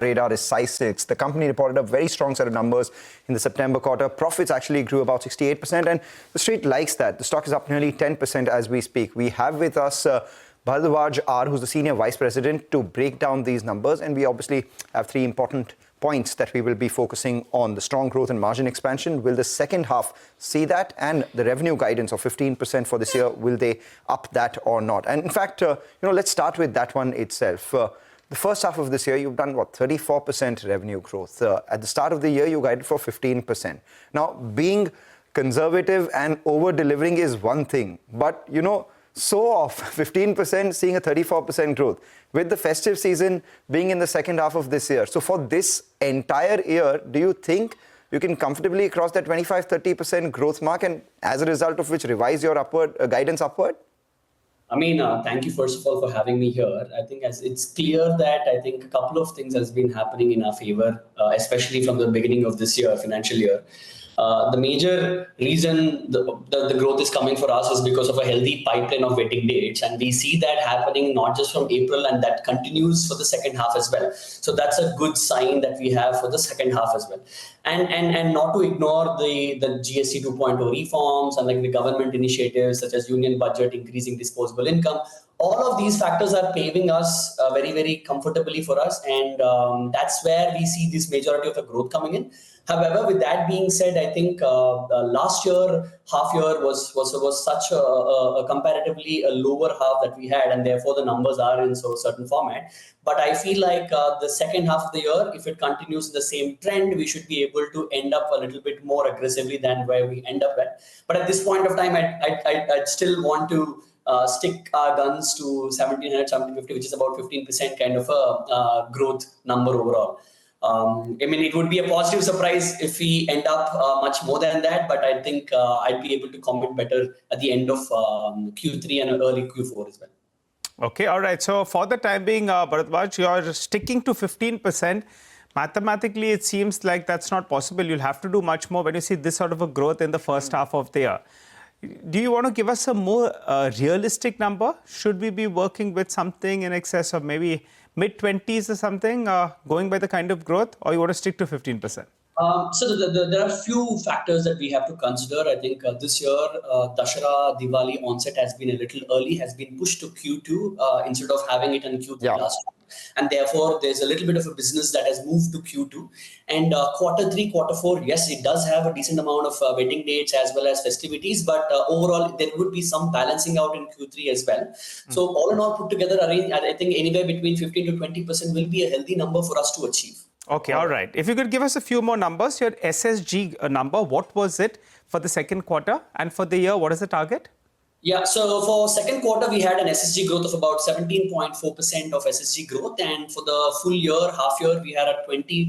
radar is Size6. The company reported a very strong set of numbers in the September quarter. Profits actually grew about 68%, and the street likes that. The stock is up nearly 10% as we speak. We have with us Bharadwaj R, who's the Senior Vice President, to break down these numbers. And we obviously have three important points that we will be focusing on: the strong growth and margin expansion. Will the second half see that? And the revenue guidance of 15% for this year, will they up that or not? And in fact, let's start with that one itself. The first half of this year, you've done, 34% revenue growth. At the start of the year, you guided for 15%. Now, being conservative and over-delivering is one thing. But, so off 15%, seeing a 34% growth, with the festive season being in the second half of this year. So for this entire year, do you think you can comfortably cross that 25-30% growth mark, and as a result of which revise your guidance upward? Thank you first of all for having me here. I think it's clear that a couple of things has been happening in our favor, especially from the beginning of this year, financial year. The major reason the growth is coming for us is because of a healthy pipeline of wedding dates. And we see that happening not just from April, and that continues for the second half as well. So that's a good sign that we have for the second half as well. And not to ignore the GST 2.0 reforms and the government initiatives such as union budget, increasing disposable income. All of these factors are paving us very, very comfortably for us. And that's where we see this majority of the growth coming in. However, with that being said, I think last year, half year was such a comparatively a lower half that we had, and therefore the numbers are in so certain format. But I feel like the second half of the year, if it continues in the same trend, we should be able to end up a little bit more aggressively than where we end up at. But at this point of time, I'd still want to stick our guns to 1700, 1750, which is about 15% kind of a growth number overall. It would be a positive surprise if we end up much more than that, but I think I'd be able to comment better at the end of Q3 and early Q4 as well. Okay, all right. So for the time being, Bharadwaj, you're sticking to 15%. Mathematically, it seems like that's not possible. You'll have to do much more when you see this sort of a growth in the first half of the year. Do you want to give us a more realistic number? Should we be working with something in excess of maybe mid-20s or something, going by the kind of growth, or you want to stick to 15%? So there are a few factors that we have to consider. I think this year, Dussehra Diwali onset has been a little early, has been pushed to Q2 instead of having it in Q3 last year. And therefore, there's a little bit of a business that has moved to Q2. And quarter 3, quarter 4, yes, it does have a decent amount of wedding dates as well as festivities. But overall, there would be some balancing out in Q3 as well. So all in all put together, I think anywhere between 15 to 20% will be a healthy number for us to achieve. Okay, all right. If you could give us a few more numbers, your SSG number, what was it for the second quarter? And for the year, what is the target? Yeah, so for second quarter, we had an SSG growth of about 17.4% of SSG growth. And for the full year, half year, we had a 21%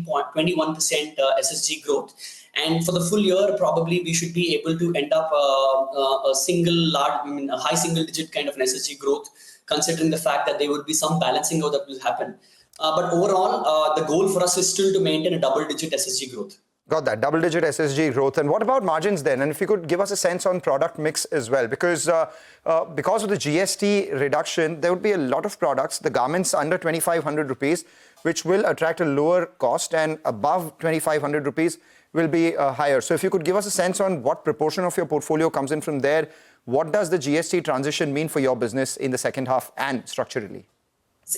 SSG growth. And for the full year, probably we should be able to end up a high single digit kind of an SSG growth, considering the fact that there would be some balancing out that will happen. But overall, the goal for us is still to maintain a double-digit SSG growth. Got that, double-digit SSG growth. And what about margins then? And if you could give us a sense on product mix as well, because of the GST reduction, there would be a lot of products, the garments under 2,500 rupees, which will attract a lower cost, and above 2,500 rupees will be higher. So if you could give us a sense on what proportion of your portfolio comes in from there, what does the GST transition mean for your business in the second half and structurally?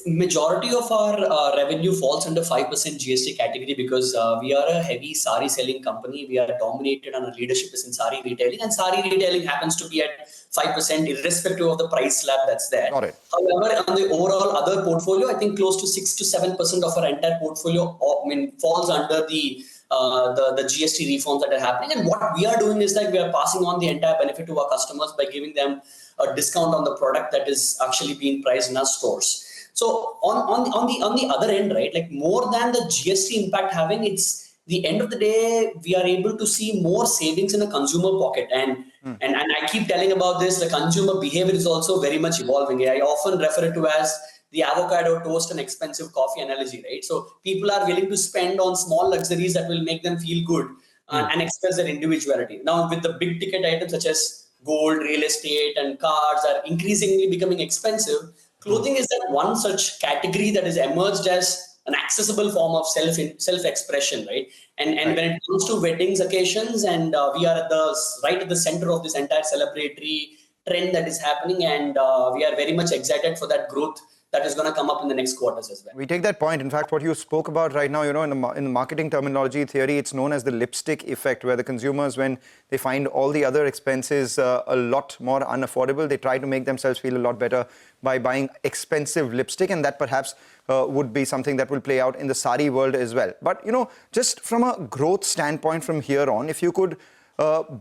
Majority of our revenue falls under 5% GST category because we are a heavy sari selling company. We are dominated, and our leadership is in sari retailing, and sari retailing happens to be at 5% irrespective of the price slab that's there. Got it. However, on the overall other portfolio, I think close to 6 to 7% of our entire portfolio falls under the GST reforms that are happening. And what we are doing is that we are passing on the entire benefit to our customers by giving them a discount on the product that is actually being priced in our stores. So on the other end, right, like more than the GST impact having, it's the end of the day, we are able to see more savings in the consumer pocket. And I keep telling about this, the consumer behavior is also very much evolving. I often refer it to as the avocado toast and expensive coffee analogy, right? So people are willing to spend on small luxuries that will make them feel good and express their individuality. Now, with the big ticket items such as gold, real estate, and cars are increasingly becoming expensive, clothing is that one such category that has emerged as an accessible form of self-expression, right? And when it comes to weddings, occasions, and we are right at the center of this entire celebratory trend that is happening, and we are very much excited for that growth that is going to come up in the next quarters as well. We take that point. In fact, what you spoke about right now, in the marketing terminology theory, it's known as the lipstick effect, where the consumers, when they find all the other expenses a lot more unaffordable, they try to make themselves feel a lot better by buying expensive lipstick, and that perhaps would be something that will play out in the sari world as well. But, just from a growth standpoint from here on, if you could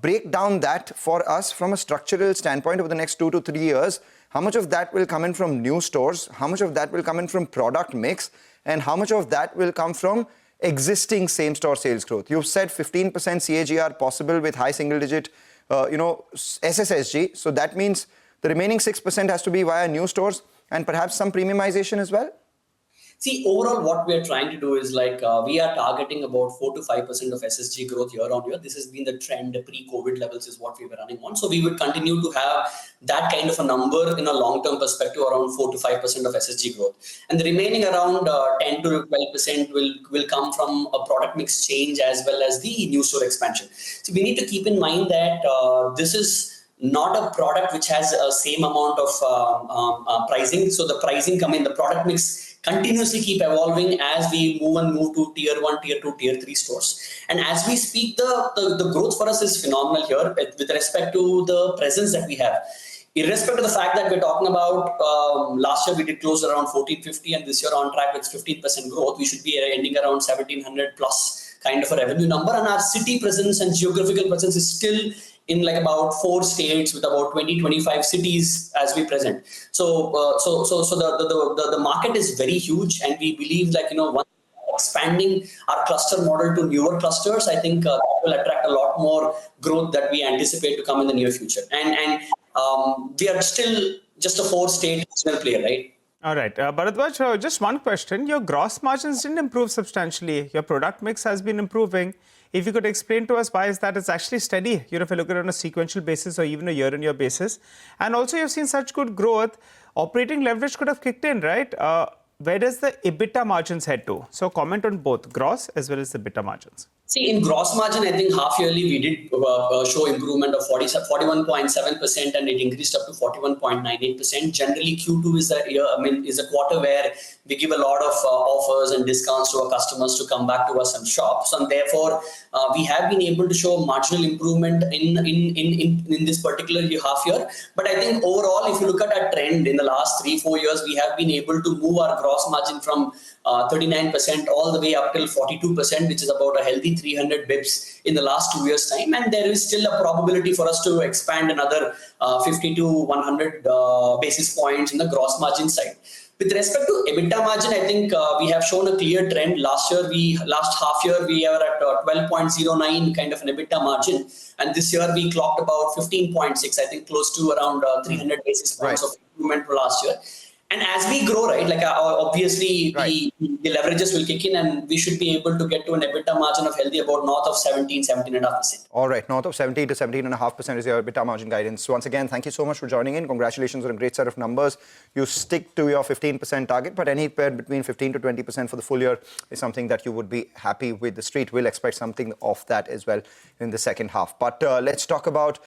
break down that for us from a structural standpoint over the next 2 to 3 years, how much of that will come in from new stores? How much of that will come in from product mix? And how much of that will come from existing same-store sales growth? You've said 15% CAGR possible with high single-digit, SSSG. So that means the remaining 6% has to be via new stores and perhaps some premiumization as well? See, overall, what we are trying to do is we are targeting about 4 to 5% of SSG growth year on year. This has been the trend pre-COVID levels is what we were running on. So we would continue to have that kind of a number in a long-term perspective around 4 to 5% of SSG growth. And the remaining around 10 to 12% will come from a product mix change as well as the new store expansion. So we need to keep in mind that this is not a product which has a same amount of pricing. So the pricing the product mix continuously keep evolving as we move to tier 1, tier 2, tier 3 stores. And as we speak, the growth for us is phenomenal here with respect to the presence that we have. Irrespective of the fact that we're talking about last year we did close around 1450 and this year on track with 15% growth, we should be ending around 1700 plus kind of a revenue number. And our city presence and geographical presence is still in about 4 states with about 20-25 cities as we present. So the market is very huge, and we believe once expanding our cluster model to newer clusters, I think that will attract a lot more growth that we anticipate to come in the near future. And we are still just a 4-state regional player, right? All right. Bharadwaj, just one question. Your gross margins didn't improve substantially. Your product mix has been improving. If you could explain to us why is that it's actually steady, if you look at it on a sequential basis or even a year-on-year basis. And also you've seen such good growth, operating leverage could have kicked in, right? Where does the EBITDA margins head to? So comment on both gross as well as the EBITDA margins. See, in gross margin, I think half yearly we did show improvement of 41.7%, and it increased up to 41.98%. Generally, Q2 is a quarter where we give a lot of offers and discounts to our customers to come back to us and shop. So, and therefore, we have been able to show marginal improvement in this particular half year. But I think overall, if you look at our trend in the last 3-4 years, we have been able to move our gross margin from 39% all the way up till 42%, which is about a healthy 300 bips in the last 2 years' time. And there is still a probability for us to expand another 50 to 100 basis points in the gross margin side. With respect to EBITDA margin, I think we have shown a clear trend. Last half year, we were at 12.09 kind of an EBITDA margin. And this year, we clocked about 15.6, I think close to around 300 basis points of improvement for last year. And as we grow, right, obviously the leverages will kick in, and we should be able to get to an EBITDA margin of healthy about north of 17.5%. All right, north of 17 to 17.5% is your EBITDA margin guidance. Once again, thank you so much for joining in. Congratulations on a great set of numbers. You stick to your 15% target, but anywhere between 15 to 20% for the full year is something that you would be happy with. The street will expect something of that as well in the second half. But let's talk about